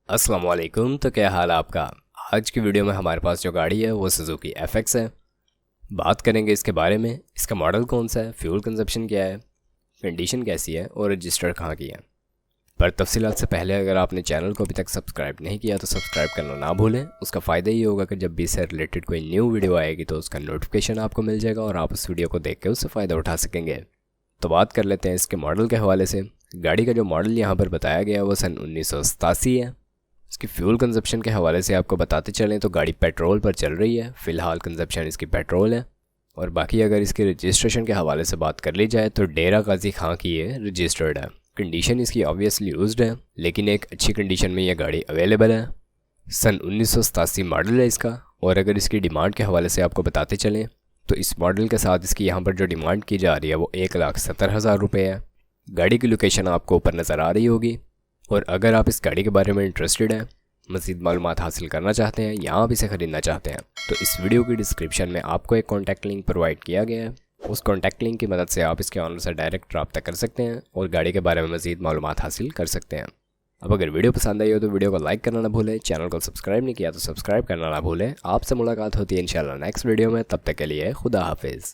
अस्सलाम वालेकुम। तो क्या हाल है आपका। आज की वीडियो में हमारे पास जो गाड़ी है वो सुजुकी FX है। बात करेंगे इसके बारे में, इसका मॉडल कौन सा है, फ्यूल कंजप्शन क्या है, कंडीशन कैसी है और रजिस्टर कहाँ की है। पर तफसीलात से पहले अगर आपने चैनल को अभी तक सब्सक्राइब नहीं किया तो सब्सक्राइब करना ना भूलें। उसका फ़ायदा ये होगा कि जब भी इससे रिलेटेड कोई न्यू वीडियो आएगी तो उसका नोटिफिकेशन आपको मिल जाएगा और आप उस वीडियो को देख के उससे फ़ायदा उठा सकेंगे। तो बात कर लेते हैं इसके मॉडल के हवाले से। गाड़ी का जो मॉडल यहाँ पर बताया गया है वो सन 1987 है। इसकी फ्यूल कंजप्शन के हवाले से आपको बताते चलें तो गाड़ी पेट्रोल पर चल रही है, फ़िलहाल कंजप्शन इसकी पेट्रोल है। और बाकी अगर इसके रजिस्ट्रेशन के हवाले से बात कर ली जाए तो डेरा गाजी खां की ये रजिस्टर्ड है। कंडीशन इसकी ऑब्वियसली यूज्ड है, लेकिन एक अच्छी कंडीशन में यह गाड़ी अवेलेबल है। सन 1987 मॉडल है इसका। और अगर इसकी डिमांड के हवाले से आपको बताते चलें तो इस मॉडल के साथ इसकी यहाँ पर जो डिमांड की जा रही है वो 1,70,000 रुपये है। गाड़ी की लोकेशन आपको ऊपर नज़र आ रही होगी। और अगर आप इस गाड़ी के बारे में इंटरेस्टेड हैं, मज़ीद मालूमात हासिल करना चाहते हैं या आप इसे ख़रीदना चाहते हैं तो इस वीडियो की डिस्क्रिप्शन में आपको एक कॉन्टैक्ट लिंक प्रोवाइड किया गया है। उस कॉन्टैक्ट लिंक की मदद से आप इसके ऑनर से डायरेक्ट रब्ता कर सकते हैं और गाड़ी के बारे में मज़ीद मालूमात हासिल कर सकते हैं। अब अगर वीडियो पसंद आई हो तो वीडियो को लाइक करना ना भूलें, चैनल को सब्सक्राइब नहीं किया तो सब्सक्राइब करना ना भूलें। आपसे मुलाकात होती है इंशाल्लाह नेक्स्ट वीडियो में। तब तक के लिए खुदा हाफिज़।